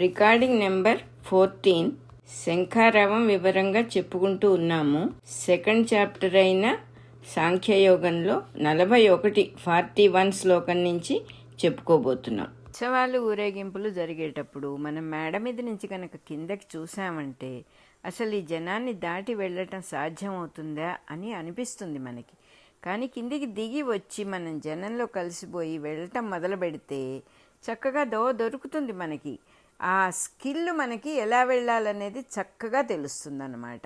Recording number 14. శంఖారావం వివరంగా చెప్పుకుంటూ ఉన్నాము. సెకండ్ చాప్టర్ అయిన సాంఖ్యయోగంలో 41 శ్లోకం నుంచి చెప్పుకోబోతున్నాం. ఉత్సవాలు ఊరేగింపులు జరిగేటప్పుడు మనం మేడ మీద నుంచి కనుక కిందకి చూసామంటే అసలు ఈ జనాన్ని దాటి వెళ్ళటం సాధ్యమవుతుందా అని అనిపిస్తుంది మనకి. కానీ కిందికి దిగి వచ్చి మనం జనంలో కలిసిపోయి వెళ్ళటం మొదలు పెడితే చక్కగా దొరుకుతుంది మనకి. ఆ స్కిల్ మనకి ఎలా వెళ్ళాలనేది చక్కగా తెలుస్తుంది అన్నమాట.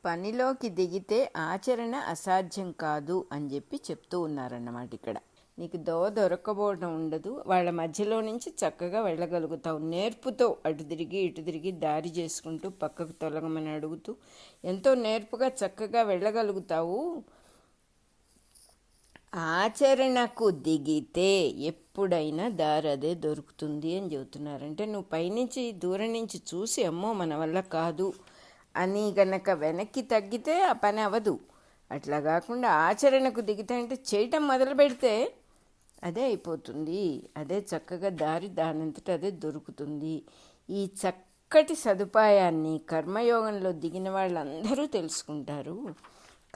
పనిలోకి దిగితే ఆచరణ అసాధ్యం కాదు అని చెప్పి చెప్తూ ఉన్నారన్నమాట. ఇక్కడ నీకు దొరకపోవడం ఉండదు, వాళ్ళ మధ్యలో నుంచి చక్కగా వెళ్ళగలుగుతావు. నేర్పుతో అటు తిరిగి ఇటు తిరిగి దారి చేసుకుంటూ పక్కకు తొలగమని అడుగుతూ ఎంతో నేర్పుగా చక్కగా వెళ్ళగలుగుతావు. ఆచరణకు దిగితే ఎప్పుడైనా దారి అదే దొరుకుతుంది అని చెబుతున్నారంటే, నువ్వు పైనుంచి దూరం నుంచి చూసి అమ్మో మన వల్ల కాదు అని గనక వెనక్కి తగ్గితే ఆ పని అవ్వదు. అట్లా కాకుండా ఆచరణకు దిగితే అంటే చేయటం మొదలు పెడితే అదే అయిపోతుంది. అదే చక్కగా దారి దానంతట అదే దొరుకుతుంది. ఈ చక్కటి సదుపాయాన్ని కర్మయోగంలో దిగిన వాళ్ళందరూ తెలుసుకుంటారు.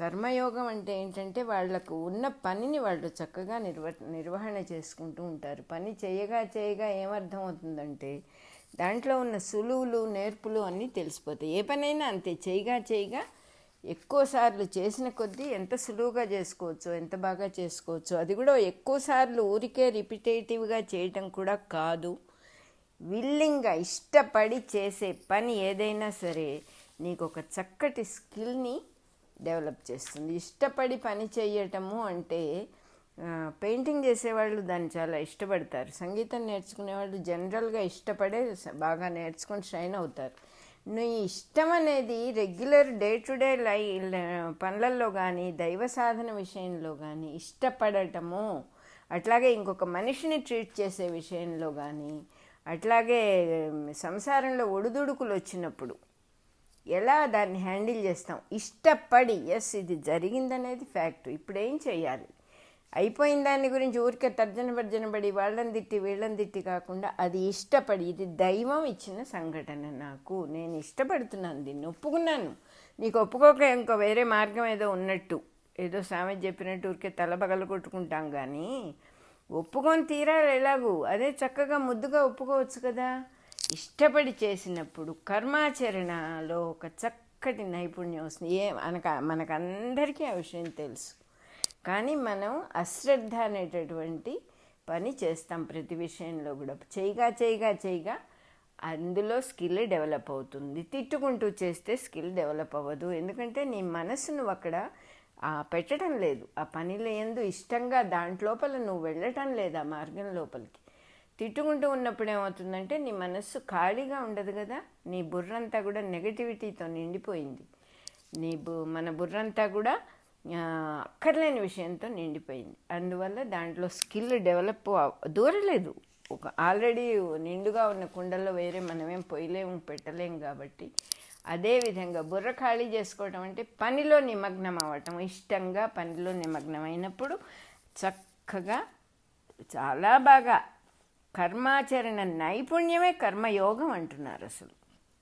కర్మయోగం అంటే ఏంటంటే వాళ్లకు ఉన్న పనిని వాళ్ళు చక్కగా నిర్వహణ చేసుకుంటూ ఉంటారు. పని చేయగా ఏమర్థం అవుతుందంటే దాంట్లో ఉన్న సులువులు నేర్పులు అన్నీ తెలిసిపోతాయి. ఏ పనైనా అంతే, చేయగా ఎక్కువసార్లు చేసిన కొద్దీ ఎంత సులువుగా చేసుకోవచ్చు, ఎంత బాగా చేసుకోవచ్చు. అది కూడా ఎక్కువసార్లు ఊరికే రిపిటేటివ్గా చేయటం కూడా కాదు. విల్లింగ్గా ఇష్టపడి చేసే పని ఏదైనా సరే నీకు ఒక చక్కటి స్కిల్ని డెవలప్ చేస్తుంది. ఇష్టపడి పని చేయటము అంటే పెయింటింగ్ చేసేవాళ్ళు దాన్ని చాలా ఇష్టపడతారు. సంగీతం నేర్చుకునేవాళ్ళు జనరల్గా ఇష్టపడే బాగా నేర్చుకొని షైన్ అవుతారు. నువ్వు ఇష్టం అనేది రెగ్యులర్ డే టు డే పనులలో కానీ దైవ సాధన విషయంలో కానీ ఇష్టపడటము, అట్లాగే ఇంకొక మనిషిని ట్రీట్ చేసే విషయంలో కానీ, అట్లాగే సంసారంలో ఒడిదుడుకులు వచ్చినప్పుడు ఎలా దాన్ని హ్యాండిల్ చేస్తాం ఇష్టపడి. ఎస్, ఇది జరిగిందనేది ఫ్యాక్ట్. ఇప్పుడు ఏం చేయాలి, అయిపోయిన దాని గురించి ఊరికే తర్జనపడి వాళ్ళని తిట్టి వీళ్ళని తిట్టి కాకుండా అది ఇష్టపడి, ఇది దైవం ఇచ్చిన సంఘటన, నేను ఇష్టపడుతున్నాను, దీన్ని ఒప్పుకున్నాను. నీకు ఒప్పుకోక ఇంకో వేరే మార్గం ఏదో ఉన్నట్టు, ఏదో సామెత చెప్పినట్టు ఊరికే తల పగలు కొట్టుకుంటాం. కానీ ఒప్పుకొని తీరాలి ఎలాగూ. అదే చక్కగా ముద్దుగా ఒప్పుకోవచ్చు కదా. ఇష్టపడి చేసినప్పుడు కర్మాచరణలో ఒక చక్కటి నైపుణ్యం వస్తుంది. మనకందరికీ ఆ విషయం తెలుసు. కానీ మనం అశ్రద్ధ అనేటటువంటి పని చేస్తాం ప్రతి విషయంలో కూడా. చేయగా అందులో స్కిల్ డెవలప్ అవుతుంది. తిట్టుకుంటూ చేస్తే స్కిల్ డెవలప్ అవ్వదు. ఎందుకంటే నీ మనసు నువ్వు అక్కడ పెట్టడం లేదు. ఆ పనిలో ఎందు ఇష్టంగా దాంట్లోపల నువ్వు వెళ్ళటం లేదు ఆ మార్గం లోపలికి. తిట్టుకుంటూ ఉన్నప్పుడు ఏమవుతుందంటే నీ మనస్సు ఖాళీగా ఉండదు కదా. నీ బుర్రంతా కూడా నెగటివిటీతో నిండిపోయింది. మన బుర్రంతా కూడా అక్కర్లేని విషయంతో నిండిపోయింది. అందువల్ల దాంట్లో స్కిల్ డెవలప్ దూరలేదు. ఆల్రెడీ నిండుగా ఉన్న కుండల్లో వేరే మనమేం పొయ్యలేము, పెట్టలేము. కాబట్టి అదేవిధంగా బుర్ర ఖాళీ చేసుకోవటం అంటే పనిలో నిమగ్నం అవ్వటం. ఇష్టంగా పనిలో నిమగ్నం అయినప్పుడు చక్కగా చాలా బాగా కర్మాచరణ నైపుణ్యమే కర్మయోగం అంటున్నారు. అసలు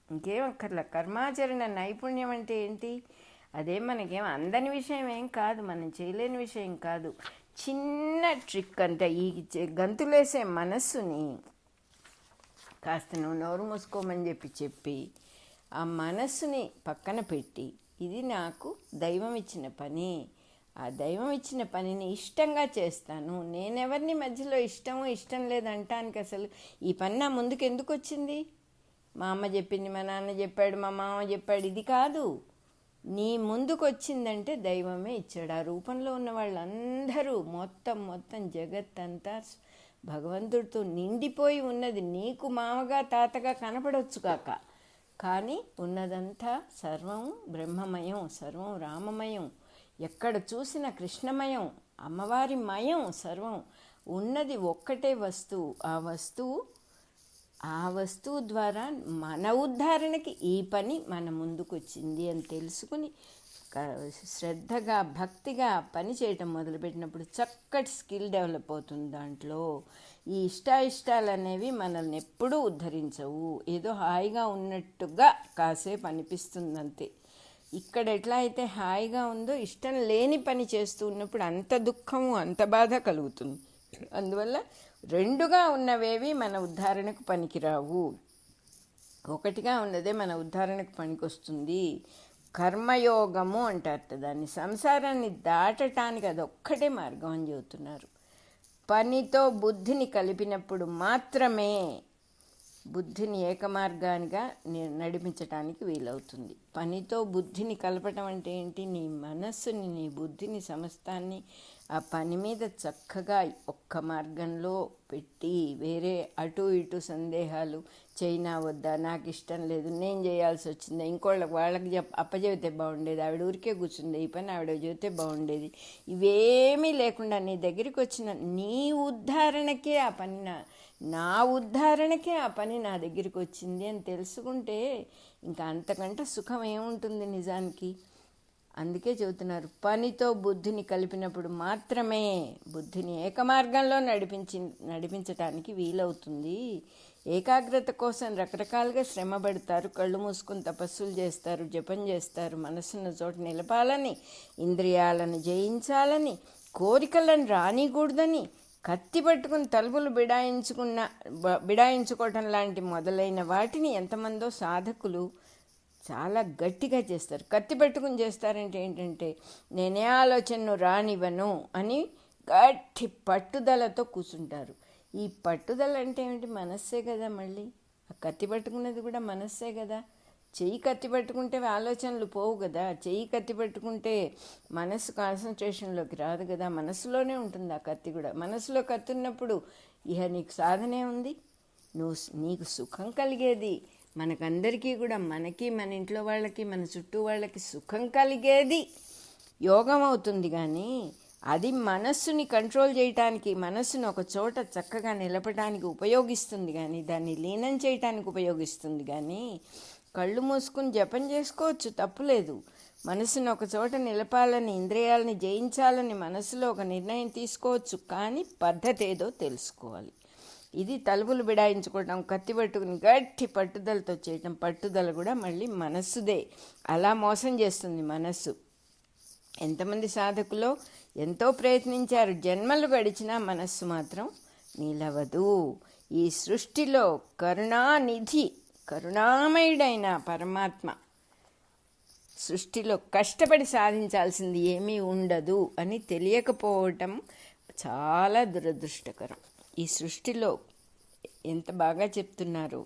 ఇంకేం అక్కర్లా. కర్మాచరణ నైపుణ్యం అంటే ఏంటి? అదే మనకేం అందని విషయం ఏం కాదు, మనం చేయలేని విషయం కాదు. చిన్న ట్రిక్ అంతే. ఈ గంతులేసే మనస్సుని కాస్త నువ్వు నోరు మూసుకోమని చెప్పి ఆ మనస్సుని పక్కన పెట్టి, ఇది నాకు దైవం ఇచ్చిన పని, ఆ దైవం ఇచ్చిన పనిని ఇష్టంగా చేస్తాను. నేనెవరిని మధ్యలో ఇష్టం లేదంటానికి అసలు ఈ పని నా ముందుకు ఎందుకు వచ్చింది? మా అమ్మ చెప్పింది, మా నాన్న చెప్పాడు, మా మామ చెప్పాడు, ఇది కాదు. నీ ముందుకు వచ్చిందంటే దైవమే ఇచ్చాడు. ఆ రూపంలో ఉన్న వాళ్ళందరూ మొత్తం జగత్తంతా భగవంతుడితో నిండిపోయి ఉన్నది. నీకు మామగా తాతగా కనపడవచ్చు కాక, కానీ ఉన్నదంతా సర్వం బ్రహ్మమయం, సర్వం రామమయం. ఎక్కడ చూసిన కృష్ణమయం, అమ్మవారి మయం. సర్వం ఉన్నది ఒక్కటే వస్తువు. ఆ వస్తువు ద్వారా మన ఉద్ధారణకి ఈ పని మన ముందుకు వచ్చింది అని తెలుసుకుని శ్రద్ధగా భక్తిగా పని చేయటం మొదలుపెట్టినప్పుడు చక్కటి స్కిల్ డెవలప్ అవుతుంది దాంట్లో. ఈ ఇష్టాలు అనేవి మనల్ని ఎప్పుడూ ఉద్ధరించవు. ఏదో హాయిగా ఉన్నట్టుగా కాసేపు అనిపిస్తుంది అంతే. ఇక్కడ ఎట్లా అయితే హాయిగా ఉందో ఇష్టం లేని పని చేస్తూ ఉన్నప్పుడు అంత దుఃఖము అంత బాధ కలుగుతుంది. అందువల్ల రెండుగా ఉన్నవేవి మన ఉద్ధరణకు పనికిరావు. ఒకటిగా ఉన్నదే మన ఉద్ధరణకు పనికొస్తుంది. కర్మయోగము అంటారు దాన్ని. సంసారాన్ని దాటటానికి అదొక్కటే మార్గం అని చెబుతున్నారు. పనితో బుద్ధిని కలిపినప్పుడు మాత్రమే బుద్ధిని ఏకమార్గానిగా నడిపించటానికి వీలవుతుంది. పనితో బుద్ధిని కలపటం అంటే ఏంటి? నీ మనస్సుని నీ బుద్ధిని సమస్తాన్ని ఆ పని మీద చక్కగా ఒక్క మార్గంలో పెట్టి వేరే అటు ఇటు సందేహాలు చైనా వద్దా, నాకు ఇష్టం లేదు, నేను చేయాల్సి వచ్చిందా, వాళ్ళకి అప్పచెబితే బాగుండేది, ఆవిడ ఊరికే కూర్చుంది, ఈ పని ఆవిడ చెబితే బాగుండేది, ఇవేమీ లేకుండా నీ దగ్గరికి వచ్చిన నీ ఉద్ధరణకే ఆ పని నా ఉద్ధరణకే ఆ పని నా దగ్గరికి వచ్చింది అని తెలుసుకుంటే ఇంకా అంతకంటే సుఖం ఏముంటుంది నిజానికి. అందుకే చెబుతున్నారు, పనితో బుద్ధిని కలిపినప్పుడు మాత్రమే బుద్ధిని ఏకమార్గంలో నడిపించటానికి వీలవుతుంది. ఏకాగ్రత కోసం రకరకాలుగా శ్రమ పడతారు, కళ్ళు మూసుకుని తపస్సులు చేస్తారు, జపం చేస్తారు, మనసున్న చోట నిలపాలని, ఇంద్రియాలను జయించాలని, కోరికలను రానికూడదని, కత్తి పట్టుకుని తలుపులు బిడాయించుకోవటం లాంటి మొదలైన వాటిని ఎంతమందో సాధకులు చాలా గట్టిగా చేస్తారు. కత్తి పెట్టుకుని చేస్తారంటే ఏంటంటే నేనే ఆలోచనను రానివ్వను అని గట్టి పట్టుదలతో కూర్చుంటారు. ఈ పట్టుదల అంటే ఏమిటి? మనస్సే కదా. మళ్ళీ ఆ కత్తి పట్టుకున్నది కూడా మనస్సే కదా. చెయ్యి కత్తి పట్టుకుంటే ఆలోచనలు పోవు కదా. చెయ్యి కత్తి పట్టుకుంటే మనస్సు కాన్సన్ట్రేషన్లోకి రాదు కదా. మనసులోనే ఉంటుంది ఆ కత్తి కూడా. మనసులో కత్తి ఉన్నప్పుడు ఇహ నీకు సాధనే ఉంది. నీకు సుఖం కలిగేది మనకందరికీ కూడా, మనకి, మన ఇంట్లో వాళ్ళకి, మన చుట్టూ వాళ్ళకి సుఖం కలిగేది యోగం అవుతుంది. కానీ అది మనస్సుని కంట్రోల్ చేయటానికి, మనస్సును ఒక చోట చక్కగా నిలపడానికి ఉపయోగిస్తుంది. కానీ దాన్ని లీనం చేయటానికి ఉపయోగిస్తుంది. కానీ కళ్ళు మూసుకుని జపం చేసుకోవచ్చు, తప్పులేదు. మనసును ఒక చోట నిలపాలని, ఇంద్రియాలని జయించాలని మనసులో ఒక నిర్ణయం తీసుకోవచ్చు. కానీ పద్ధతి ఏదో తెలుసుకోవాలి. ఇది తలుపులు బిడాయించుకోవటం, కత్తి పట్టుకుని గట్టి పట్టుదలతో చేయటం. పట్టుదల కూడా మళ్ళీ మనస్సుదే. అలా మోసం చేస్తుంది మనస్సు. ఎంతమంది సాధకులో ఎంతో ప్రయత్నించారు, జన్మలు గడిచినా మనస్సు మాత్రం నిలవదు. ఈ సృష్టిలో కరుణానిధి, కరుణామయుడైన పరమాత్మ సృష్టిలో కష్టపడి సాధించాల్సింది ఏమీ ఉండదు అని తెలియకపోవటం చాలా దురదృష్టకరం. ఈ సృష్టిలో ఎంత బాగా చెప్తున్నారు,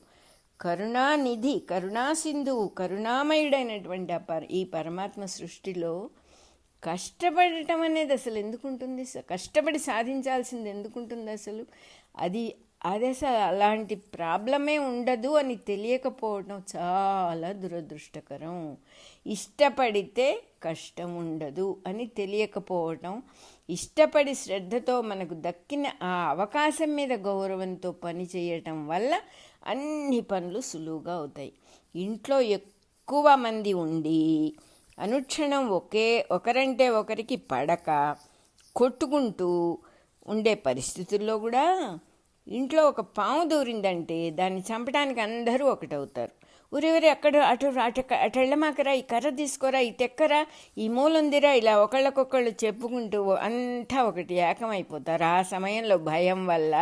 కరుణానిధి, కరుణాసింధువు, కరుణామయుడైనటువంటి ఈ పరమాత్మ సృష్టిలో కష్టపడటం అనేది అసలు ఎందుకుంటుంది? కష్టపడి సాధించాల్సింది ఎందుకుంటుంది అసలు? అది అసలు అలాంటి ప్రాబ్లమే ఉండదు అని తెలియకపోవడం చాలా దురదృష్టకరం. ఇష్టపడితే కష్టం ఉండదు అని తెలియకపోవటం, ఇష్టపడి శ్రద్ధతో మనకు దక్కిన ఆ అవకాశం మీద గౌరవంతో పని చేయటం వల్ల అన్ని పనులు సులువుగా అవుతాయి. ఇంట్లో ఎక్కువ మంది ఉండి అనుక్షణం ఒకరంటే ఒకరికి పడక కొట్టుకుంటూ ఉండే పరిస్థితుల్లో కూడా ఇంట్లో ఒక పాము దూరిందంటే దాన్ని చంపడానికి అందరూ ఒకటవుతారు. ఊరెవరి అటు వెళ్ళమాకరా, ఈ కర్ర తీసుకోరా, ఈ తెక్కరా, ఈ మూలుందిరా, ఇలా ఒకళ్ళకొకళ్ళు చెప్పుకుంటూ అంతా ఒకటి ఏకమైపోతారు. ఆ సమయంలో భయం వల్ల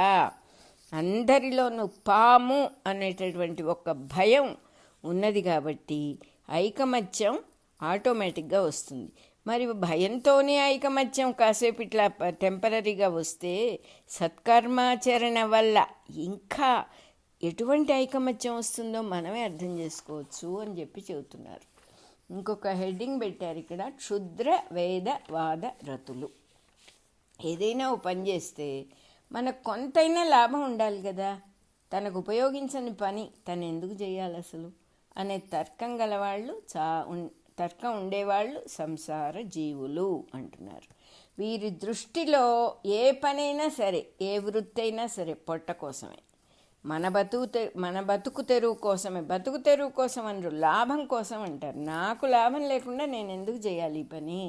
అందరిలోనూ పాము అనేటటువంటి ఒక భయం ఉన్నది కాబట్టి ఐకమత్యం ఆటోమేటిక్గా వస్తుంది. మరి భయంతోనే ఐకమత్యం కాసేపు ఇట్లా టెంపరీగా వస్తే సత్కర్మాచరణ వల్ల ఇంకా ఎటువంటి ఐకమత్యం వస్తుందో మనమే అర్థం చేసుకోవచ్చు అని చెప్పి చెబుతున్నారు. ఇంకొక హెడ్డింగ్ పెట్టారు ఇక్కడ, క్షుద్ర వేద వాద రతులు. ఏదైనా ఓ పని చేస్తే మనకు కొంతైనా లాభం ఉండాలి కదా. తనకు ఉపయోగించని పని తను ఎందుకు చేయాలి అసలు అనే తర్కం గలవాళ్ళు తర్కం ఉండేవాళ్ళు సంసార జీవులు అంటున్నారు. వీరి దృష్టిలో ఏ పనైనా సరే, ఏ వృత్తి అయినా సరే పొట్ట కోసమే. మన బతుకు తెరువు కోసమే, బతుకు తెరువు కోసం అనరు, లాభం కోసం అంటారు. నాకు లాభం లేకుండా నేను ఎందుకు చేయాలి ఈ పని?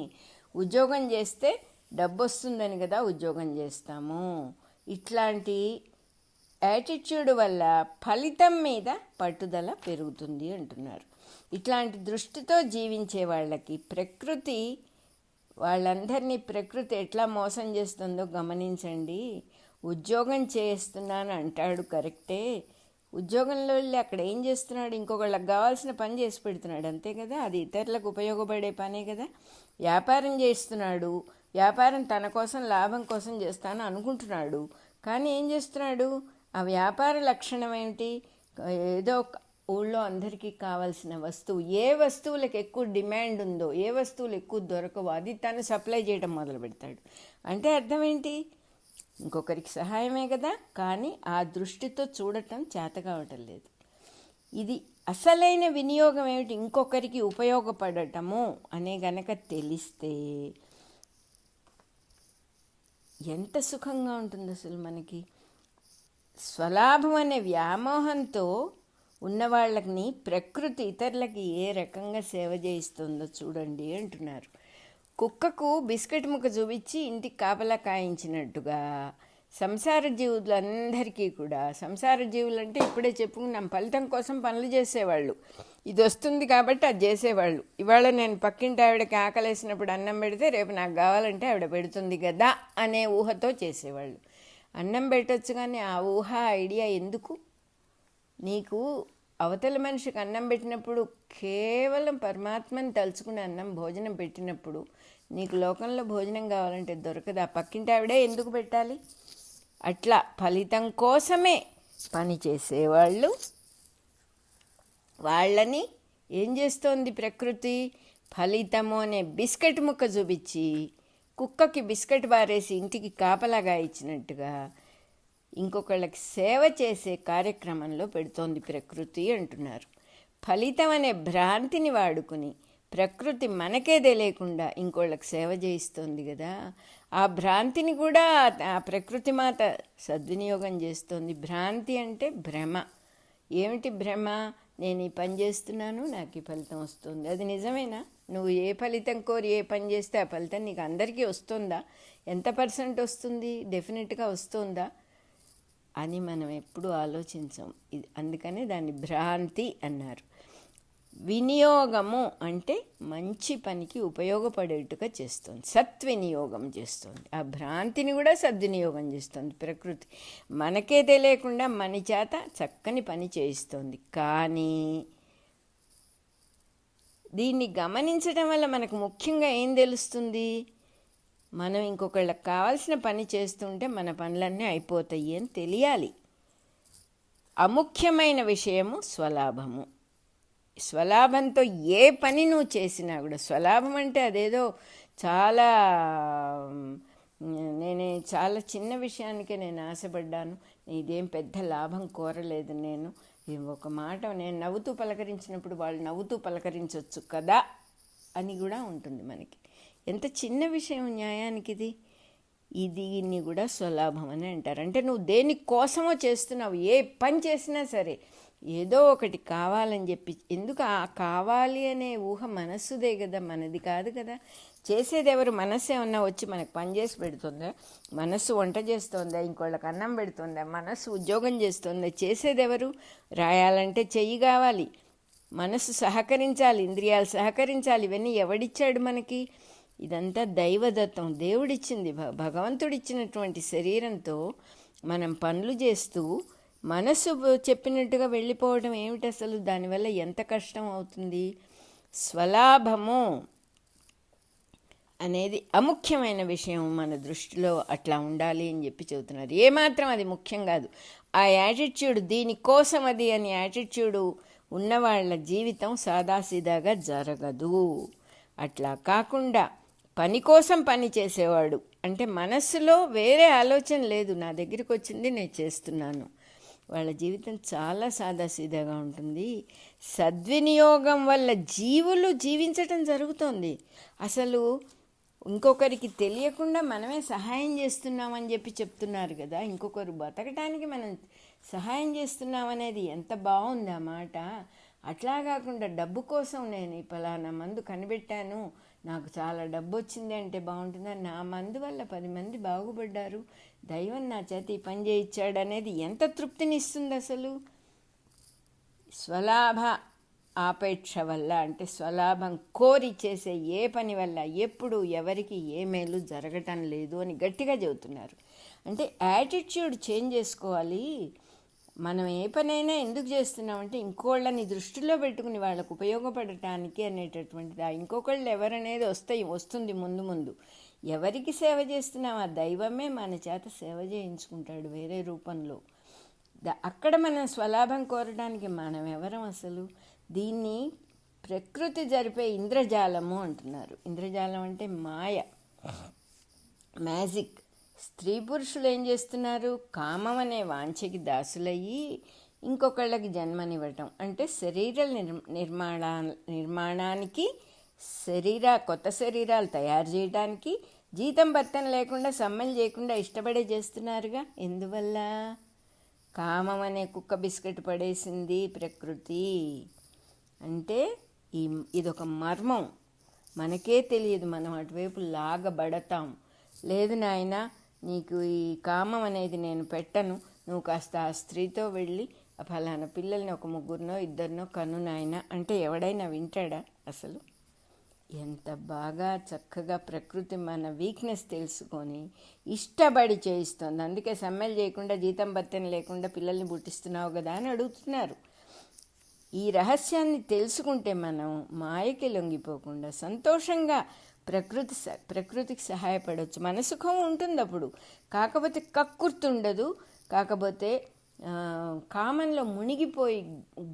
ఉద్యోగం చేస్తే డబ్బు వస్తుందని కదా ఉద్యోగం చేస్తాము. ఇట్లాంటి యాటిట్యూడ్ వల్ల ఫలితం మీద పట్టుదల పెరుగుతుంది అంటున్నారు. ఇట్లాంటి దృష్టితో జీవించే వాళ్ళకి వాళ్ళందరినీ ప్రకృతి ఎట్లా మోసం చేస్తుందో గమనించండి. ఉద్యోగం చేస్తున్నాను అంటాడు, కరెక్టే. ఉద్యోగంలో వెళ్ళి అక్కడ ఏం చేస్తున్నాడు? ఇంకొకళ్ళకి కావాల్సిన పని చేసి పెడుతున్నాడు, అంతే కదా. అది ఇతరులకు ఉపయోగపడే పనే కదా. వ్యాపారం చేస్తున్నాడు, వ్యాపారం తన కోసం లాభం కోసం చేస్తాను అనుకుంటున్నాడు. కానీ ఏం చేస్తున్నాడు? ఆ వ్యాపార లక్షణం ఏమిటి? ఏదో ఊళ్ళో అందరికీ కావాల్సిన వస్తువు, ఏ వస్తువులకు ఎక్కువ డిమాండ్ ఉందో, ఏ వస్తువులు ఎక్కువ దొరకవో అది తను సప్లై చేయడం మొదలు పెడతాడు. అంటే అర్థం ఏంటి? ఇంకొకరికి సహాయమే కదా. కానీ ఆ దృష్టితో చూడటం చేత కావటం లేదు. ఇది అసలైన వినియోగం ఏమిటి? ఇంకొకరికి ఉపయోగపడటము అనే గనక తెలిస్తే ఎంత సుఖంగా ఉంటుంది అసలు మనకి. స్వలాభం అనే వ్యామోహంతో ఉన్నవాళ్ళని ప్రకృతి ఇతరులకి ఏ రకంగా సేవ చేయిస్తుందో చూడండి అంటున్నారు. కుక్కకు బిస్కెట్ ముక్క చూపించి ఇంటికి కాపలా కాయించినట్టుగా సంసార జీవులందరికీ కూడా, సంసార జీవులు అంటే ఇప్పుడే చెప్పుకున్నాం, ఫలితం కోసం పనులు చేసేవాళ్ళు, ఇది వస్తుంది కాబట్టి అది చేసేవాళ్ళు. ఇవాళ నేను పక్కింటి ఆవిడకి ఆకలేసినప్పుడు అన్నం పెడితే రేపు నాకు కావాలంటే ఆవిడ పెడుతుంది కదా అనే ఊహతో చేసేవాళ్ళు. అన్నం పెట్టొచ్చు కానీ ఆ ఊహ ఐడియా ఎందుకు? నీకు అవతల మనిషికి అన్నం పెట్టినప్పుడు కేవలం పరమాత్మని తలుచుకుని అన్నం భోజనం పెట్టినప్పుడు నీకు లోకంలో భోజనం కావాలంటే దొరకదు. ఆ పక్కింటి ఆవిడే ఎందుకు పెట్టాలి? అట్లా ఫలితం కోసమే పని చేసేవాళ్ళు వాళ్ళని ఏం చేస్తోంది ప్రకృతి? ఫలితము అనే బిస్కెట్ ముక్క చూపించి కుక్కకి బిస్కెట్ బారేసి ఇంటికి కాపలాగా ఇచ్చినట్టుగా ఇంకొకళ్ళకి సేవ చేసే కార్యక్రమంలో పెడుతోంది ప్రకృతి అంటున్నారు. ఫలితం అనే భ్రాంతిని వాడుకుని ప్రకృతి మనకే తెలియకుండా ఇంకోళ్ళకి సేవ చేయిస్తోంది కదా. ఆ భ్రాంతిని కూడా ఆ ప్రకృతి మాత సద్వినియోగం చేస్తోంది. భ్రాంతి అంటే భ్రమ. ఏమిటి భ్రమ? నేను ఈ పని చేస్తున్నాను, నాకు ఈ ఫలితం వస్తుంది. అది నిజమేనా? నువ్వు ఏ ఫలితం కోరి ఏ పని చేస్తే ఆ ఫలితం నీకు అందరికీ వస్తుందా? ఎంత పర్సెంట్ వస్తుంది? డెఫినెట్గా వస్తుందా అని మనం ఎప్పుడూ ఆలోచించాం. అందుకనే దాన్ని భ్రాంతి అన్నారు. వినియోగము అంటే మంచి పనికి ఉపయోగపడేట్టుగా చేస్తుంది, సద్వినియోగం చేస్తుంది. ఆ భ్రాంతిని కూడా సద్వినియోగం చేస్తుంది ప్రకృతి. మనకే తెలియకుండా మన చేత చక్కని పని చేయిస్తుంది. కానీ దీన్ని గమనించడం వల్ల మనకు ముఖ్యంగా ఏం తెలుస్తుంది? మనం ఇంకొకళ్ళకి కావాల్సిన పని చేస్తుంటే మన పనులన్నీ అయిపోతాయి అని తెలియాలి. అముఖ్యమైన విషయము స్వలాభము. స్వలాభంతో ఏ పని నువ్వు చేసినా కూడా, స్వలాభం అంటే అదేదో నేను చాలా చిన్న విషయానికే నేను ఆశపడ్డాను, ఇదేం పెద్ద లాభం కోరలేదు, నేను ఒక మాట నేను నవ్వుతూ పలకరించినప్పుడు వాళ్ళు నవ్వుతూ పలకరించవచ్చు కదా అని కూడా ఉంటుంది మనకి. ఎంత చిన్న విషయం న్యాయానికి దీన్ని కూడా స్వలాభం అని అంటారు. అంటే నువ్వు దేనికోసమో చేస్తున్నావు, ఏ పని చేసినా సరే ఏదో ఒకటి కావాలని చెప్పి. ఎందుకు ఆ కావాలి అనే ఊహ మనస్సుదే కదా, మనది కాదు కదా. చేసేది ఎవరు? మనస్సు ఏమన్నా వచ్చి మనకు పని చేసి పెడుతుందా? మనస్సు వంట చేస్తుందా? ఇంకోళ్ళకి అన్నం పెడుతుందా? మనస్సు ఉద్యోగం చేస్తుందా? చేసేది ఎవరు? రాయాలంటే చెయ్యి కావాలి, మనస్సు సహకరించాలి, ఇంద్రియాలు సహకరించాలి. ఇవన్నీ ఎవడిచ్చాడు మనకి? ఇదంతా దైవదత్తం, దేవుడిచ్చింది. భగవంతుడిచ్చినటువంటి శరీరంతో మనం పనులు చేస్తూ మనసు చెప్పినట్టుగా వెళ్ళిపోవడం ఏమిటి అసలు? దానివల్ల ఎంత కష్టం అవుతుంది. స్వలాభము అనేది అముఖ్యమైన విషయం మన దృష్టిలో అట్లా ఉండాలి అని చెప్పి చెబుతున్నారు. ఏమాత్రం అది ముఖ్యం కాదు. ఆ యాటిట్యూడ్, దీనికోసం అది అని యాటిట్యూడు ఉన్నవాళ్ళ జీవితం సాదాసీదాగా జరగదు. అట్లా కాకుండా పని కోసం పని చేసేవాడు అంటే మనస్సులో వేరే ఆలోచన లేదు, నా దగ్గరికి వచ్చింది నేను చేస్తున్నాను, వాళ్ళ జీవితం చాలా సాదాసీదాగా ఉంటుంది. సద్వినియోగం వల్ల జీవులు జీవించటం జరుగుతోంది. అసలు ఇంకొకరికి తెలియకుండా మనమే సహాయం చేస్తున్నామని చెప్పి చెప్తున్నారు కదా. ఇంకొకరు బతకటానికి మనం సహాయం చేస్తున్నావు అనేది ఎంత బాగుంది ఆ మాట. అట్లా కాకుండా డబ్బు కోసం నేను ఈ పలానా మందు కనిపెట్టాను, నాకు చాలా డబ్బు వచ్చింది అంటే బాగుంటుందని, నా మందు వల్ల 10 మంది బాగుపడ్డారు, దైవం నా చేత ఈ పని చేయించాడు అనేది ఎంత తృప్తినిస్తుంది అసలు. స్వలాభ ఆపేక్ష వల్ల అంటే స్వలాభం కోరి చేసే ఏ పని వల్ల ఎప్పుడు ఎవరికి ఏ మేలు జరగటం లేదు అని గట్టిగా చెబుతున్నారు. అంటే యాటిట్యూడ్ చేంజ్ చేసుకోవాలి. మనం ఏ పనైనా ఎందుకు చేస్తున్నామంటే ఇంకోళ్ళని దృష్టిలో పెట్టుకుని వాళ్ళకు ఉపయోగపడటానికి అనేటటువంటిది. ఆ ఇంకొకళ్ళు ఎవరనేది వస్తుంది ముందు ముందు. ఎవరికి సేవ చేస్తున్నాం ఆ దైవమే మన చేత సేవ చేయించుకుంటాడు వేరే రూపంలో. అక్కడ మనం స్వలాభం కోరడానికి మనం ఎవరం అసలు? దీన్ని ప్రకృతి జరిపే ఇంద్రజాలము అంటున్నారు. ఇంద్రజాలం అంటే మాయ, మ్యాజిక్. స్త్రీ పురుషులు ఏం చేస్తున్నారు? కామం అనే వాంఛకి దాసులయ్యి ఇంకొకళ్ళకి జన్మనివ్వటం అంటే శరీర నిర్మాణానికి, కొత్త శరీరాలు తయారు చేయడానికి జీతం బత్తం లేకుండా సమ్మెలు చేయకుండా ఇష్టపడే చేస్తున్నారుగా. ఎందువల్ల? కామం అనే కుక్క బిస్కెట్ పడేసింది ప్రకృతి. అంటే ఇదొక మర్మం, మనకే తెలియదు, మనం అటువైపు లాగబడతాం. లేదు నాయన, నీకు ఈ కామం అనేది నేను పెట్టను, నువ్వు కాస్త ఆ స్త్రీతో వెళ్ళి ఫలానా పిల్లల్ని ఒక 3 2 కను నాయన అంటే ఎవడైనా వింటాడా అసలు? ఎంత బాగా చక్కగా ప్రకృతి మన వీక్నెస్ తెలుసుకొని ఇష్టపడి చేయిస్తుంది. అందుకే సమ్మెలు చేయకుండా జీతం భత్యం లేకుండా పిల్లల్ని పుట్టిస్తున్నావు కదా అని అడుగుతున్నారు. ఈ రహస్యాన్ని తెలుసుకుంటే మనం మాయకి లొంగిపోకుండా సంతోషంగా ప్రకృతికి సహాయపడవచ్చు. మన సుఖం ఉంటుంది అప్పుడు. కాకపోతే కక్కుర్తుండదు. కాకపోతే కామంలో మునిగిపోయి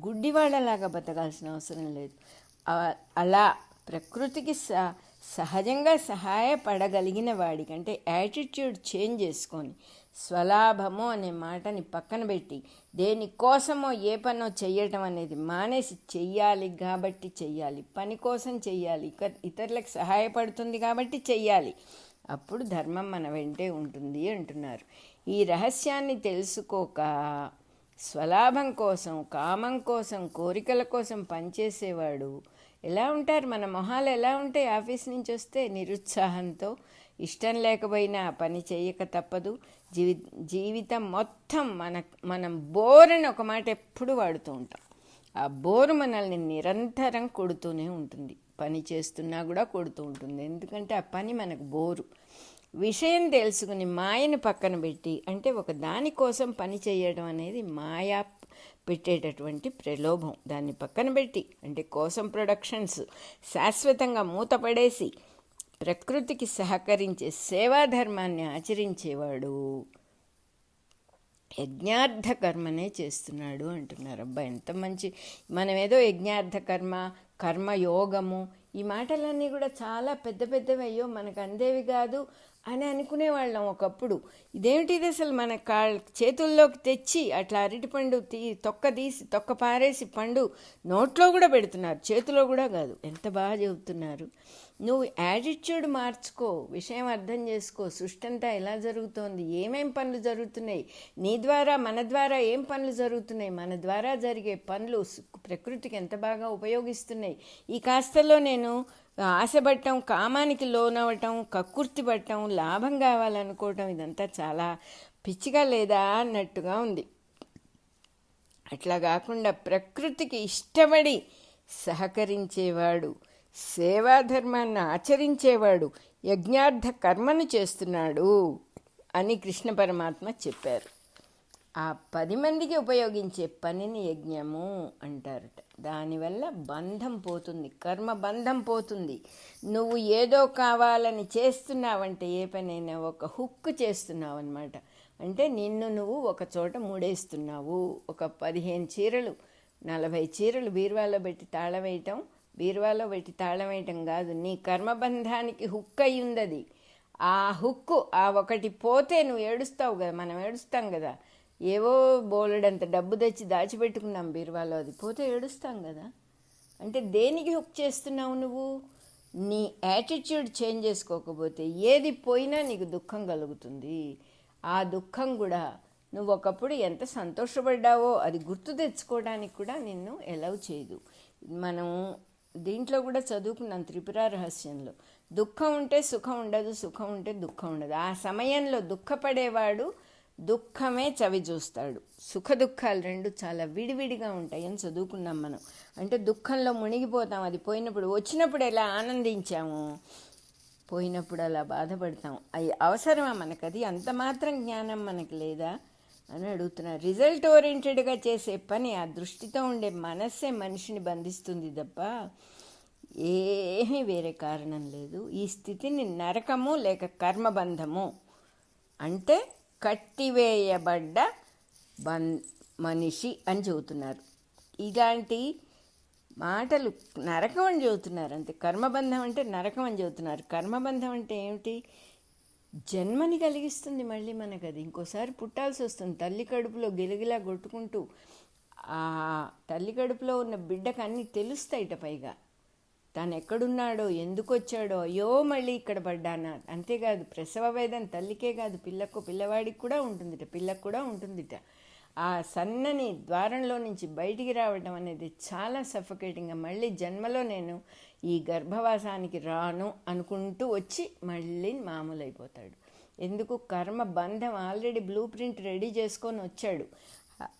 గుడ్డివాళ్ళలాగా బతకాల్సిన అవసరం లేదు. అలా ప్రకృతికి సహజంగా సహాయపడగలిగిన వాడికి అంటే యాటిట్యూడ్ చేంజ్ చేసుకొని స్వలాభము అనే మాటని పక్కన పెట్టి దేనికోసమో ఏ పనో చెయ్యటం అనేది మానేసి చెయ్యాలి కాబట్టి చెయ్యాలి, పని కోసం చెయ్యాలి, ఇతరులకు సహాయపడుతుంది కాబట్టి చెయ్యాలి, అప్పుడు ధర్మం మన వెంటే ఉంటుంది అంటున్నారు. ఈ రహస్యాన్ని తెలుసుకోక స్వలాభం కోసం, కామం కోసం, కోరికల కోసం పనిచేసేవాడు ఎలా ఉంటారు? మన మొహాలు ఎలా ఉంటాయి? ఆఫీస్ నుంచి వస్తే నిరుత్సాహంతో, ఇష్టం లేకపోయినా పని చేయక తప్పదు. జీవితం మొత్తం మనం బోరని ఒక మాట ఎప్పుడు వాడుతూ ఉంటాం. ఆ బోరు మనల్ని నిరంతరం కొడుతూనే ఉంటుంది. పని చేస్తున్నా కూడా కొడుతూ ఉంటుంది. ఎందుకంటే ఆ పని మనకు బోరు. విషయం తెలుసుకుని మాయను పక్కన పెట్టి, అంటే ఒక దానికోసం పని చేయడం అనేది మాయా పెట్టేటటువంటి ప్రలోభం. దాన్ని పక్కన పెట్టి అంటే కోసం ప్రొడక్షన్స్ శాశ్వతంగా మూతపడేసి ప్రకృతికి సహకరించే సేవాధర్మాన్ని ఆచరించేవాడు యజ్ఞార్థ కర్మనే చేస్తున్నాడు అంటున్నారు. అబ్బా ఎంత మంచి! మనం ఏదో యజ్ఞార్థ కర్మ, కర్మయోగము ఈ మాటలన్నీ కూడా చాలా పెద్ద పెద్దవి, అయ్యో మనకు అందేవి కాదు అని అనుకునేవాళ్ళం ఒకప్పుడు. ఇదేమిటిది అసలు మన చేతుల్లోకి తెచ్చి అట్లా అరటిపండు తొక్క పారేసి పండు నోట్లో కూడా పెడుతున్నారు, చేతిలో కూడా కాదు. ఎంత బాగా చెబుతున్నారు. నువ్వు యాటిట్యూడ్ మార్చుకో, విషయం అర్థం చేసుకో. సృష్టి అంతా ఎలా జరుగుతోంది, ఏమేం పనులు జరుగుతున్నాయి, నీ ద్వారా మన ద్వారా ఏం పనులు జరుగుతున్నాయి, మన ద్వారా జరిగే పనులు ప్రకృతికి ఎంత బాగా ఉపయోగిస్తున్నాయి. ఈ కాస్తలో నేను ఆశపడటం, కామానికి లోనవటం, కక్కుర్తి పడటం, లాభం కావాలనుకోవటం ఇదంతా చాలా పిచ్చిగా లేదా అన్నట్టుగా ఉంది. అట్లా కాకుండా ప్రకృతికి ఇష్టపడి సహకరించేవాడు, సేవాధర్మాన్ని ఆచరించేవాడు యజ్ఞార్థ కర్మను చేస్తున్నాడు అని కృష్ణ పరమాత్మ చెప్పారు. ఆ 10 మందికి ఉపయోగించే పనిని యజ్ఞము అంటారట. దానివల్ల బంధం పోతుంది, కర్మ బంధం పోతుంది. నువ్వు ఏదో కావాలని చేస్తున్నావంటే ఏ పనైనా ఒక హుక్ చేస్తున్నావు అన్నమాట. అంటే నిన్ను నువ్వు ఒక చోట మూడేస్తున్నావు. ఒక 15 చీరలు 40 చీరలు బీరువాలో పెట్టి తాళం వేయటం కాదు, నీ కర్మబంధానికి హుక్ అయి ఉంది అది. ఆ హుక్కు ఆ ఒకటి పోతే నువ్వు ఏడుస్తావు కదా, మనం ఏడుస్తాం కదా. ఏవో బోలెడంత డబ్బు తెచ్చి దాచిపెట్టుకున్నాం బీరువాలో, అది పోతే ఏడుస్తాం కదా. అంటే దేనికి హుక్ చేస్తున్నావు నువ్వు? నీ యాటిట్యూడ్ చేంజ్ చేసుకోకపోతే ఏది పోయినా నీకు దుఃఖం కలుగుతుంది. ఆ దుఃఖం కూడా నువ్వు ఒకప్పుడు ఎంత సంతోషపడ్డావో అది గుర్తు తెచ్చుకోవడానికి కూడా నిన్ను ఎలౌ చేయదు. మనం దీంట్లో కూడా చదువుకున్నాం త్రిపుర రహస్యంలో, దుఃఖం ఉంటే సుఖం ఉండదు, సుఖం ఉంటే దుఃఖం ఉండదు. ఆ సమయంలో దుఃఖపడేవాడు దుఃఖమే చవి చూస్తాడు. సుఖ దుఃఖాలు రెండు చాలా విడివిడిగా ఉంటాయి అని చదువుకున్నాం మనం. అంటే దుఃఖంలో మునిగిపోతాం, అది పోయినప్పుడు. వచ్చినప్పుడు ఎలా ఆనందించాము, పోయినప్పుడు అలా బాధపడతాం. అది అవసరమా మనకది? అంత మాత్రం జ్ఞానం మనకు లేదా అని అడుగుతున్నారు. రిజల్ట్ ఓరియంటెడ్గా చేసే పని, ఆ దృష్టితో ఉండే మనస్సే మనిషిని బంధిస్తుంది తప్ప ఏమీ వేరే కారణం లేదు. ఈ స్థితిని నరకము లేక కర్మబంధము అంటే కట్టివేయబడ్డ మనిషి అని చెబుతున్నారు. ఇలాంటి మాటలు నరకం అని చెబుతున్నారు అంతే. కర్మబంధం అంటే నరకం అని చెబుతున్నారు. కర్మబంధం అంటే ఏమిటి? జన్మని కలిగిస్తుంది మళ్ళీ మనకు. అది ఇంకోసారి పుట్టాల్సి వస్తుంది. తల్లి కడుపులో గిలగిలా కొట్టుకుంటూ ఆ తల్లి కడుపులో ఉన్న బిడ్డకు అన్నీ తెలుస్తాయిట. పైగా తాను ఎక్కడున్నాడో, ఎందుకు వచ్చాడో, అయ్యో మళ్ళీ ఇక్కడ పడ్డానా. అంతేకాదు, ప్రసవ వేదన తల్లికే కాదు, పిల్లవాడికి కూడా ఉంటుందిట, పిల్లకు కూడా ఉంటుందిట. ఆ సన్నని ద్వారంలో నుంచి బయటికి రావడం అనేది చాలా సఫకేటింగ్గా, మళ్ళీ జన్మలో నేను ఈ గర్భవాసానికి రాను అనుకుంటూ వచ్చి మళ్ళీ మామూలు అయిపోతాడు. ఎందుకు? కర్మ బంధం ఆల్రెడీ బ్లూ ప్రింట్ రెడీ చేసుకొని వచ్చాడు.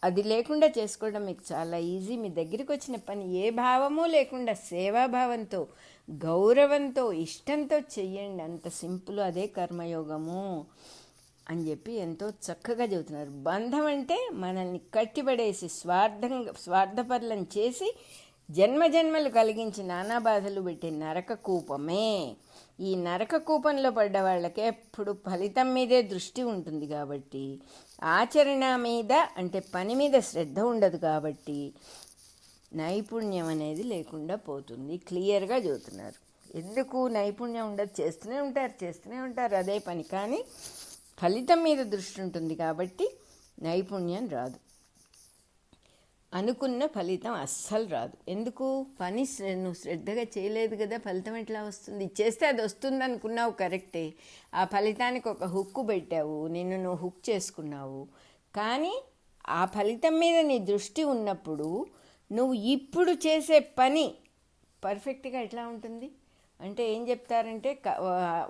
అది లేకుండా చేసుకోవడం మీకు చాలా ఈజీ. మీ దగ్గరికి వచ్చిన పని ఏ భావము లేకుండా సేవాభావంతో, గౌరవంతో, ఇష్టంతో చెయ్యండి. అంత సింపుల్. అదే కర్మయోగము అని చెప్పి ఎంతో చక్కగా చెబుతున్నారు. బంధం అంటే మనల్ని కట్టిపడేసి స్వార్థపరులను చేసి జన్మజన్మలు కలిగించి నానా బాధలు పెట్టే నరక కూపమే. ఈ నరక కూపంలో పడ్డ వాళ్ళకి ఎప్పుడు ఫలితం మీదే దృష్టి ఉంటుంది కాబట్టి, ఆచరణ మీద అంటే పని మీద శ్రద్ధ ఉండదు కాబట్టి నైపుణ్యం అనేది లేకుండా పోతుంది. క్లియర్గా చెబుతున్నారు. ఎందుకు నైపుణ్యం ఉండదు? చేస్తూనే ఉంటారు అదే పని, కానీ ఫలితం మీద దృష్టి ఉంటుంది కాబట్టి నైపుణ్యం రాదు. అనుకున్న ఫలితం అస్సలు రాదు. ఎందుకు? పని నువ్వు శ్రద్ధగా చేయలేదు కదా, ఫలితం ఎట్లా వస్తుంది? చేస్తే అది వస్తుంది అనుకున్నావు, కరెక్టే. ఆ ఫలితానికి ఒక హుక్కు పెట్టావు, నిన్ను నువ్వు హుక్ చేసుకున్నావు. కానీ ఆ ఫలితం మీద నీ దృష్టి ఉన్నప్పుడు నువ్వు ఇప్పుడు చేసే పని పర్ఫెక్ట్గా ఎట్లా ఉంటుంది అంటే, ఏం చెప్తారంటే,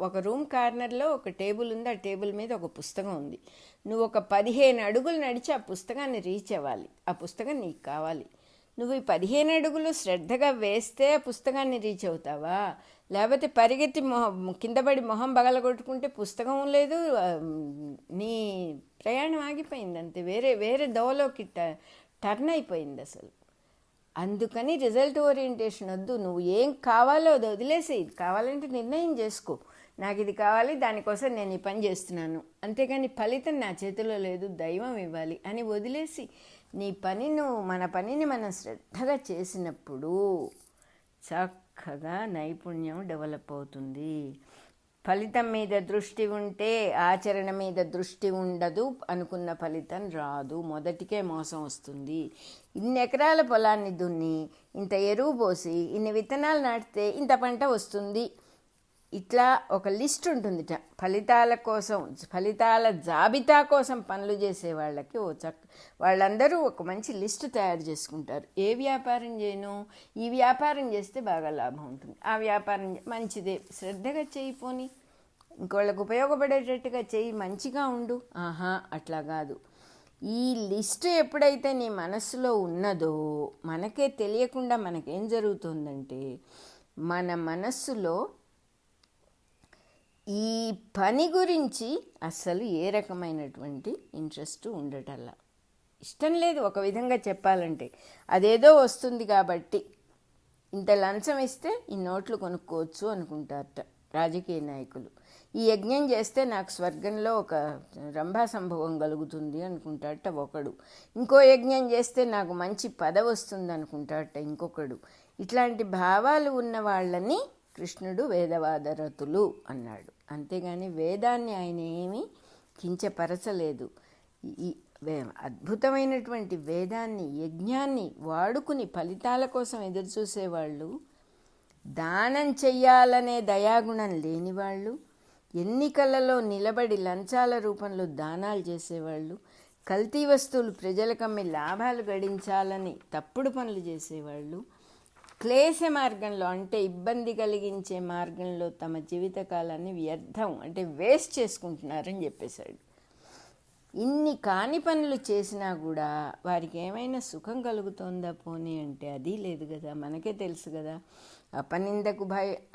ఒక రూమ్ కార్నర్లో ఒక టేబుల్ ఉంది, ఆ టేబుల్ మీద ఒక పుస్తకం ఉంది. నువ్వు ఒక 15 అడుగులు నడిచి ఆ పుస్తకాన్ని రీచ్ అవ్వాలి. ఆ పుస్తకం నీకు కావాలి. నువ్వు ఈ 15 అడుగులు శ్రద్ధగా వేస్తే ఆ పుస్తకాన్ని రీచ్ అవుతావా? లేకపోతే పరిగెత్తి కింద పడి మొహం బగలగొట్టుకుంటే పుస్తకం లేదు, నీ ప్రయాణం ఆగిపోయింది అంతే. వేరే దోవలోకి టర్న్ అయిపోయింది అసలు. అందుకని రిజల్ట్ ఓరియంటేషన్ వద్దు. నువ్వు ఏం కావాలో అది వదిలేసి, ఇది కావాలంటే నిర్ణయం చేసుకో, నాకు ఇది కావాలి, దానికోసం నేను ఈ పని చేస్తున్నాను, అంతేగాని ఫలితం నా చేతిలో లేదు, దైవం ఇవ్వాలి అని వదిలేసి నీ పని మన పనిని మనం శ్రద్ధగా చేసినప్పుడు చక్కగా నైపుణ్యం డెవలప్ అవుతుంది. ఫలితం మీద దృష్టి ఉంటే ఆచరణ మీద దృష్టి ఉండదు, అనుకున్న ఫలితం రాదు, మొదటికే మోసం వస్తుంది. ఇన్ని ఎకరాల పొలాన్ని దున్ని, ఇంత ఎరువు పోసి, ఇన్ని విత్తనాలు నాటితే ఇంత పంట వస్తుంది, ఇట్లా ఒక లిస్ట్ ఉంటుందిట. ఫలితాల జాబితా కోసం పనులు చేసే వాళ్ళకి వాళ్ళందరూ ఒక మంచి లిస్ట్ తయారు చేసుకుంటారు. ఏ వ్యాపారం చేయను, ఈ వ్యాపారం చేస్తే బాగా లాభం ఉంటుంది, ఆ వ్యాపారం మంచిదే, శ్రద్ధగా చేయిపోని, ఇంకోళ్ళకు ఉపయోగపడేటట్టుగా చేయి, మంచిగా ఉండు. అట్లా కాదు. ఈ లిస్ట్ ఎప్పుడైతే నీ మనస్సులో ఉన్నదో, మనకే తెలియకుండా మనకేం జరుగుతుందంటే, మన మనస్సులో ఈ పని గురించి అస్సలు ఏ రకమైనటువంటి ఇంట్రెస్ట్ ఉండటల్లా, ఇష్టం లేదు. ఒక విధంగా చెప్పాలంటే అదేదో వస్తుంది కాబట్టి, ఇంత లంచం ఇస్తే ఈ నోట్లు కొనుక్కోవచ్చు అనుకుంటారట రాజకీయ నాయకులు. ఈ యజ్ఞం చేస్తే నాకు స్వర్గంలో ఒక రంభా సంభవం కలుగుతుంది అనుకుంటాడట ఒకడు. ఇంకో యజ్ఞం చేస్తే నాకు మంచి పదవి వస్తుంది అనుకుంటాడట ఇంకొకడు. ఇట్లాంటి భావాలు ఉన్న వాళ్ళని కృష్ణుడు వేదవాదరతులు అన్నాడు. అంతేగాని వేదాన్ని ఆయన ఏమీ కించపరచలేదు. ఈ అద్భుతమైనటువంటి వేదాన్ని, యజ్ఞాన్ని వాడుకుని ఫలితాల కోసం ఎదురుచూసేవాళ్ళు, దానం చెయ్యాలనే దయాగుణం లేనివాళ్ళు, ఎన్నికలలో నిలబడి లంచాల రూపంలో దానాలు చేసేవాళ్ళు, కల్తీ వస్తువులు ప్రజలకు అమ్మి లాభాలు గడించాలని తప్పుడు పనులు చేసేవాళ్ళు క్లేశ మార్గంలో అంటే ఇబ్బంది కలిగించే మార్గంలో తమ జీవితకాలాన్ని వ్యర్థం అంటే వేస్ట్ చేసుకుంటున్నారని చెప్పేశాడు. ఇన్ని కాని పనులు చేసినా కూడా వారికి ఏమైనా సుఖం కలుగుతుందా పోనీ అంటే అది లేదు కదా. మనకే తెలుసు కదా,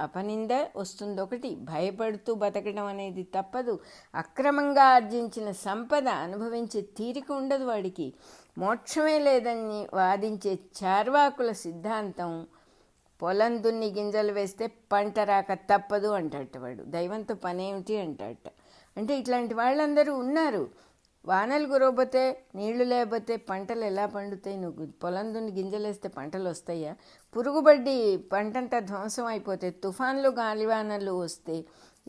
అపనింద వస్తుంది ఒకటి, భయపడుతూ బతకడం అనేది తప్పదు, అక్రమంగా ఆర్జించిన సంపద అనుభవించే తీరిక ఉండదు వాడికి, మోక్షమే లేదని వాదించే చార్వాకుల సిద్ధాంతం పొలం దున్ని గింజలు వేస్తే పంట రాక తప్పదు అంటట వాడు, దైవంతో పనేమిటి అంటట. అంటే ఇట్లాంటి వాళ్ళందరూ ఉన్నారు. వానలు కురవబోతే నీళ్లు లేకపోతే పంటలు ఎలా పండుతాయి? నువ్వు పొలం దున్ని గింజలు వేస్తే పంటలు వస్తాయా? పురుగుబడ్డి పంటంతా ధ్వంసం అయిపోతే, తుఫాన్లు గాలివానలు వస్తే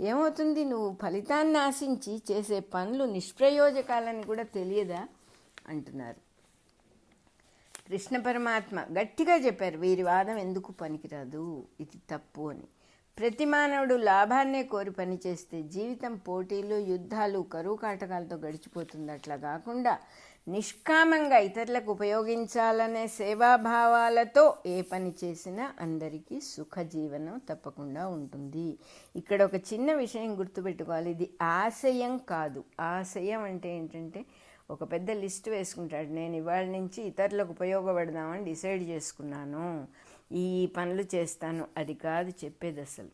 ఏమవుతుంది? నువ్వు ఫలితాన్ని ఆశించి చేసే పనులు నిష్ప్రయోజకాలని కూడా తెలియదా అంటున్నారు. కృష్ణ పరమాత్మ గట్టిగా చెప్పారు, వీరి వాదం ఎందుకు పనికిరాదు, ఇది తప్పు అని. ప్రతి మానవుడు లాభాన్నే కోరి పనిచేస్తే జీవితం పోటీలు, యుద్ధాలు, కరువు కాటకాలతో గడిచిపోతుంది. అట్లా కాకుండా నిష్కామంగా ఇతరులకు ఉపయోగించాలనే సేవాభావాలతో ఏ పని చేసినా అందరికీ సుఖజీవనం తప్పకుండా ఉంటుంది. ఇక్కడ ఒక చిన్న విషయం గుర్తుపెట్టుకోవాలి, ఇది ఆశయం కాదు. ఆశయం అంటే ఏంటంటే ఒక పెద్ద లిస్ట్ వేసుకుంటాడు, నేను ఇవాళ నుంచి ఇతరులకు ఉపయోగపడదామని డిసైడ్ చేసుకున్నాను, ఈ పనులు చేస్తాను. అది కాదు చెప్పేది అసలు.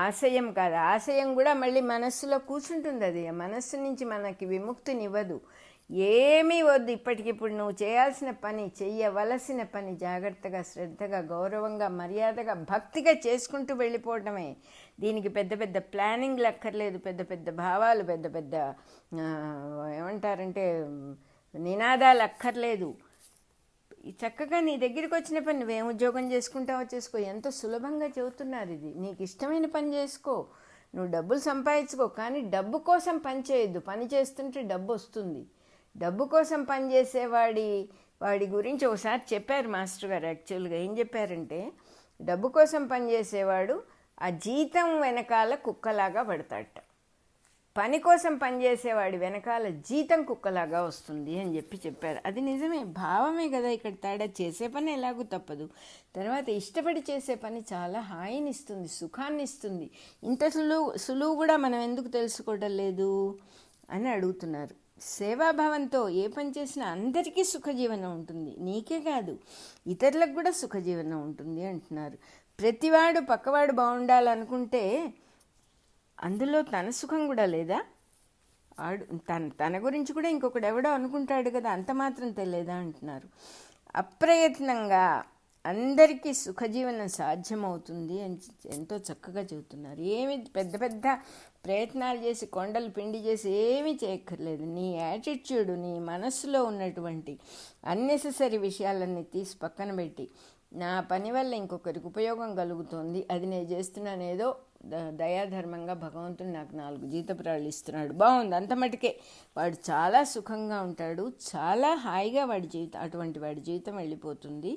ఆశయం కాదు. ఆశయం కూడా మళ్ళీ మనస్సులో కూర్చుంటుంది. అది మనస్సు నుంచి మనకి విముక్తినివ్వదు. ఏమీ వద్దు, ఇప్పటికిప్పుడు నువ్వు చేయాల్సిన పని, చెయ్యవలసిన పని జాగ్రత్తగా, శ్రద్ధగా, గౌరవంగా, మర్యాదగా, భక్తిగా చేసుకుంటూ వెళ్ళిపోవడమే. దీనికి పెద్ద పెద్ద ప్లానింగ్లు అక్కర్లేదు, పెద్ద పెద్ద భావాలు, పెద్ద పెద్ద ఏమంటారంటే నినాదాలు అక్కర్లేదు. చక్కగా నీ దగ్గరికి వచ్చిన పని నువ్వేం ఉద్యోగం చేసుకుంటావో చేసుకో, ఎంతో సులభంగా చెబుతున్నారు. ఇది నీకు ఇష్టమైన పని చేసుకో, నువ్వు డబ్బులు సంపాదించుకో, కానీ డబ్బు కోసం పని చేయొద్దు. పని చేస్తుంటే డబ్బు వస్తుంది. డబ్బు కోసం వాడి గురించి ఒకసారి చెప్పారు మాస్టర్ గారు. యాక్చువల్గా ఏం చెప్పారంటే, డబ్బు కోసం పనిచేసేవాడు ఆ జీతం వెనకాల కుక్కలాగా పడతాడట, పని కోసం పనిచేసేవాడి వెనకాల జీతం కుక్కలాగా వస్తుంది అని చెప్పారు. అది నిజమే, భావమే కదా ఇక్కడ తేడా. చేసే పని ఎలాగూ తప్పదు. తర్వాత ఇష్టపడి చేసే పని చాలా హాయిని ఇస్తుంది, సుఖాన్ని ఇస్తుంది. ఇంత సులువు కూడా మనం ఎందుకు తెలుసుకోవడం లేదు అని అడుగుతున్నారు. సేవాభావంతో ఏ పని చేసినా అందరికీ సుఖజీవనం ఉంటుంది, నీకే కాదు ఇతరులకు కూడా సుఖజీవనం ఉంటుంది అంటున్నారు. ప్రతివాడు పక్కవాడు బాగుండాలనుకుంటే అందులో తన సుఖం కూడా లేదా? తన గురించి కూడా ఇంకొకడు ఎవడో అనుకుంటాడు కదా, అంత మాత్రం తెలియదా అంటున్నారు. అప్రయత్నంగా అందరికీ సుఖజీవనం సాధ్యమవుతుంది అని ఎంతో చక్కగా చెబుతున్నారు. ఏమి పెద్ద పెద్ద ప్రయత్నాలు చేసి కొండలు పిండి చేసి ఏమీ చేయక్కర్లేదు. నీ యాటిట్యూడ్, నీ మనస్సులో ఉన్నటువంటి అన్నెసెసరీ విషయాలన్నీ తీసి పక్కన పెట్టి, నా పని వల్ల ఇంకొకరికి ఉపయోగం కలుగుతుంది, అది నేను చేస్తున్నాను, ఏదో దయాధర్మంగా భగవంతుడు నాకు 4 జీతపురాళ్ళు ఇస్తున్నాడు, బాగుంది, అంత మటుకే వాడు చాలా సుఖంగా ఉంటాడు, చాలా హాయిగా అటువంటి వాడి జీవితం వెళ్ళిపోతుంది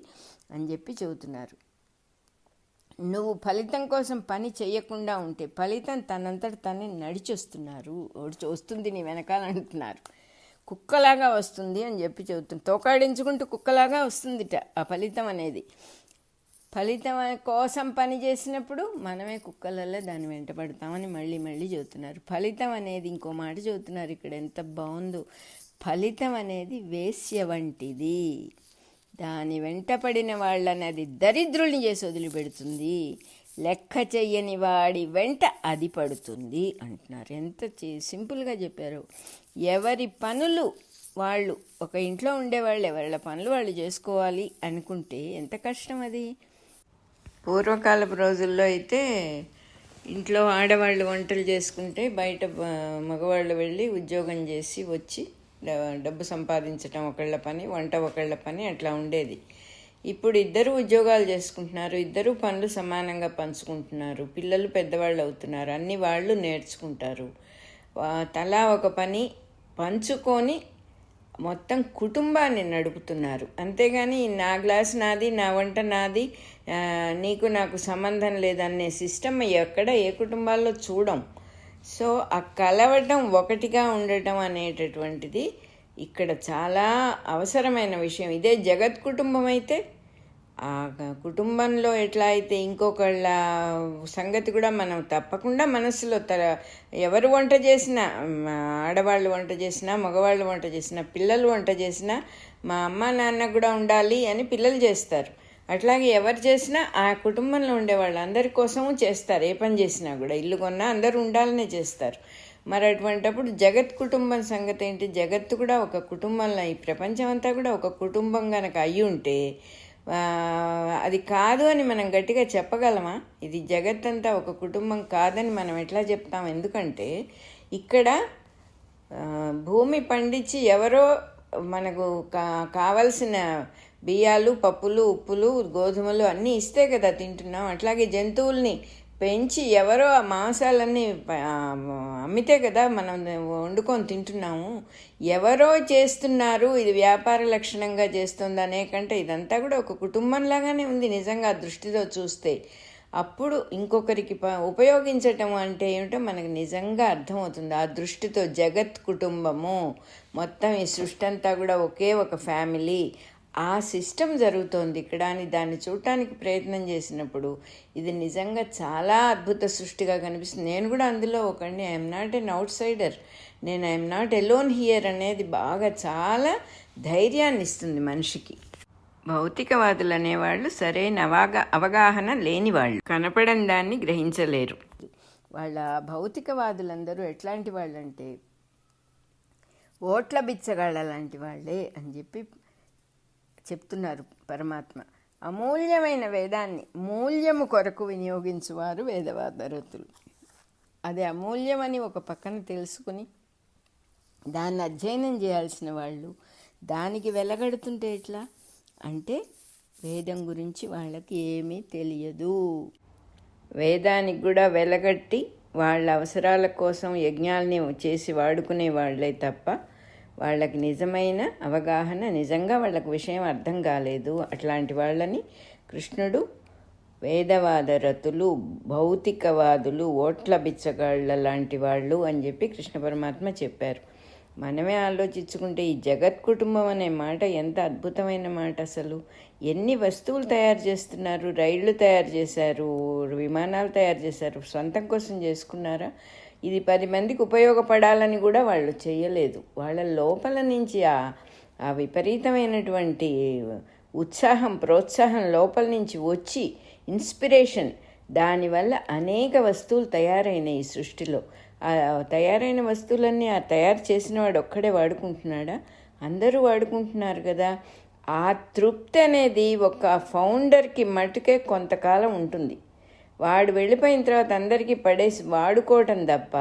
అని చెప్పి చెబుతున్నారు. నువ్వు ఫలితం కోసం పని చేయకుండా ఉంటే ఫలితం తనంతట తనే వస్తుంది నీ వెనకాల అంటున్నారు. కుక్కలాగా వస్తుంది అని చెప్పి చెబుతుంది. తోకాడించుకుంటూ కుక్కలాగా వస్తుందిట ఆ ఫలితం అనేది. ఫలితం కోసం పని చేసినప్పుడు మనమే కుక్కలలో దాన్ని వెంట పడతామని మళ్ళీ మళ్ళీ చెబుతున్నారు. ఫలితం అనేది ఇంకో మాట చెబుతున్నారు ఇక్కడ, ఎంత బాగుందో. ఫలితం అనేది వేశ్య వంటిది, దాని వెంట పడిన వాళ్ళని అది దరిద్రుల్ని చేసి వదిలిపెడుతుంది, లెక్క చెయ్యని వాడి వెంట అది పడుతుంది అంటున్నారు. ఎంత సింపుల్గా చెప్పారు. ఎవరి పనులు వాళ్ళు, ఒక ఇంట్లో ఉండేవాళ్ళు ఎవరి పనులు వాళ్ళు చేసుకోవాలి అనుకుంటే ఎంత కష్టం అది. పూర్వకాలపు రోజుల్లో అయితే ఇంట్లో ఆడవాళ్ళు వంటలు చేసుకుంటే బయట మగవాళ్ళు వెళ్ళి ఉద్యోగం చేసి వచ్చి డబ్బు సంపాదించటం ఒకళ్ళ పని, వంట ఒకళ్ళ పని, అట్లా ఉండేది. ఇప్పుడు ఇద్దరు ఉద్యోగాలు చేసుకుంటున్నారు, ఇద్దరు పనులు సమానంగా పంచుకుంటున్నారు, పిల్లలు పెద్దవాళ్ళు అవుతున్నారు, అన్ని వాళ్ళు నేర్చుకుంటారు, తలా ఒక పని పంచుకొని మొత్తం కుటుంబాన్ని నడుపుతున్నారు. అంతేగాని నా గ్లాస్ నాది, నా వంట నాది, నీకు నాకు సంబంధం లేదనే సిస్టమ్ ఎక్కడ ఏ కుటుంబాల్లో చూడం. సో ఆ కలవటం, ఒకటిగా ఉండటం అనేటటువంటిది ఇక్కడ చాలా అవసరమైన విషయం. ఇదే జగత్ కుటుంబం అయితే ఆ కుటుంబంలో ఎట్లా అయితే ఇంకొకళ్ళ సంగతి కూడా మనం తప్పకుండా మనసులో ఎవరు వంట చేసినా, ఆడవాళ్ళు వంట చేసినా, మగవాళ్ళు వంట చేసినా, పిల్లలు వంట చేసినా మా అమ్మ నాన్న కూడా ఉండాలి అని పిల్లలు చేస్తారు. అట్లాగే ఎవరు చేసినా ఆ కుటుంబంలో ఉండే వాళ్ళందరి కోసము చేస్తారు. ఏ పని చేసినా కూడా, ఇల్లు కొన్నా అందరూ ఉండాలనే చేస్తారు. మరి అటువంటప్పుడు జగత్ కుటుంబం సంగతి ఏంటి? జగత్తు కూడా ఒక కుటుంబంలో, ఈ ప్రపంచం అంతా కూడా ఒక కుటుంబం కనుక అయ్యి ఉంటే అది కాదు అని మనం గట్టిగా చెప్పగలమా? ఇది జగత్తంతా ఒక కుటుంబం కాదని మనం ఎట్లా చెప్తాం? ఎందుకంటే ఇక్కడ భూమి పండించి ఎవరో మనకు కావలసిన బియ్యాలు, పప్పులు, ఉప్పులు, గోధుమలు అన్నీ ఇస్తే కదా తింటున్నాం. అట్లాగే జంతువుల్ని పెంచి ఎవరో ఆ మాంసాలన్నీ అమ్మితే కదా మనం వండుకొని తింటున్నాము. ఎవరో చేస్తున్నారు, ఇది వ్యాపార లక్షణంగా చేస్తుంది అనే కంటే ఇదంతా కూడా ఒక కుటుంబంలాగానే ఉంది నిజంగా దృష్టితో చూస్తే. అప్పుడు ఇంకొకరికి ఉపయోగించటం అంటే ఏమిటో మనకు నిజంగా అర్థమవుతుంది. ఆ దృష్టితో జగత్ కుటుంబము మొత్తం ఈ సృష్టి అంతా కూడా ఒకే ఒక ఫ్యామిలీ, ఆ సిస్టమ్ జరుగుతోంది ఇక్కడ అని దాన్ని చూడటానికి ప్రయత్నం చేసినప్పుడు ఇది నిజంగా చాలా అద్భుత సృష్టిగా కనిపిస్తుంది. నేను కూడా అందులో ఒకడిని. I'm not an out cider, నేను ఐఎమ్ నాట్ ఎలోన్ హియర్ అనేది బాగా చాలా ధైర్యాన్ని ఇస్తుంది మనిషికి. భౌతికవాదులు అనేవాళ్ళు సరైన అవగాహన లేని వాళ్ళు, కనపడని దాన్ని గ్రహించలేరు. వాళ్ళ భౌతికవాదులందరూ ఎట్లాంటి వాళ్ళంటే ఓట్ల బిచ్చగాళ్ళ లాంటి వాళ్ళే అని చెప్పి చెప్తున్నారు పరమాత్మ. అమూల్యమైన వేదాన్ని మూల్యము కొరకు వినియోగించువారు వేదవాదరతులు. అది అమూల్యమని ఒక పక్కన తెలుసుకుని దాన్ని అధ్యయనం చేయాల్సిన వాళ్ళు దానికి వెలగడుతుంటే ఎట్లా అంటే వేదం గురించి వాళ్ళకి ఏమీ తెలియదు. వేదానికి కూడా వెలగట్టి వాళ్ళ అవసరాల కోసం యజ్ఞాల్ని చేసి వాడుకునే వాళ్ళే తప్ప వాళ్ళకి నిజమైన అవగాహన, నిజంగా వాళ్ళకి విషయం అర్థం కాలేదు. అట్లాంటి వాళ్ళని కృష్ణుడు వేదవాదరతులు, భౌతికవాదులు, ఓట్ల బిచ్చగాళ్ళ లాంటి వాళ్ళు అని చెప్పి కృష్ణ పరమాత్మ చెప్పారు. మనమే ఆలోచించుకుంటే ఈ జగత్ కుటుంబం అనే మాట ఎంత అద్భుతమైన మాట. అసలు ఎన్ని వస్తువులు తయారు చేస్తున్నారు, రైళ్లు తయారు చేశారు, విమానాలు తయారు చేశారు, సొంతం కోసం చేసుకున్నారా? ఇది 10 మందికి ఉపయోగపడాలని కూడా వాళ్ళు చేయలేదు. వాళ్ళ లోపల నుంచి ఆ విపరీతమైనటువంటి ఉత్సాహం, ప్రోత్సాహం లోపల నుంచి వచ్చి ఇన్స్పిరేషన్, దానివల్ల అనేక వస్తువులు తయారైనాయి ఈ సృష్టిలో. ఆ తయారైన వస్తువులన్నీ ఆ తయారు చేసిన వాడు ఒక్కడే వాడుకుంటున్నాడా? అందరూ వాడుకుంటున్నారు కదా. ఆ తృప్తి అనేది ఒక ఫౌండర్కి మటుకే కొంతకాలం ఉంటుంది. వాడు వెళ్ళిపోయిన తర్వాత అందరికీ పడేసి వాడుకోవటం తప్ప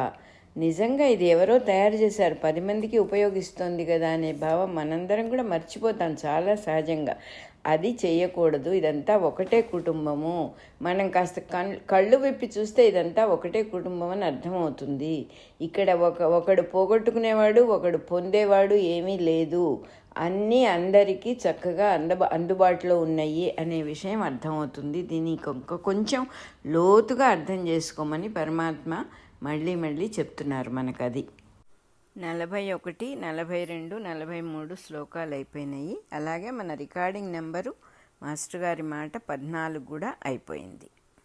నిజంగా ఇది ఎవరో తయారు చేశారు, 10 మందికి ఉపయోగిస్తుంది కదా అనే భావం మనందరం కూడా మర్చిపోతాం చాలా సహజంగా. అది చేయకూడదు. ఇదంతా ఒకటే కుటుంబము. మనం కాస్త కళ్ళు విప్పి చూస్తే ఇదంతా ఒకటే కుటుంబం అని అర్థమవుతుంది. ఇక్కడ ఒకడు పోగొట్టుకునేవాడు, ఒకడు పొందేవాడు ఏమీ లేదు. అన్నీ అందరికీ చక్కగా అందుబాటులో ఉన్నాయి అనే విషయం అర్థమవుతుంది. దీన్ని కొంచెం లోతుగా అర్థం చేసుకోమని పరమాత్మ మళ్ళీ చెప్తున్నారు మనకు. అది 41, 42, 43 శ్లోకాలు అయిపోయినాయి. అలాగే మన రికార్డింగ్ నెంబరు మాస్టర్ గారి మాట 14 కూడా అయిపోయింది.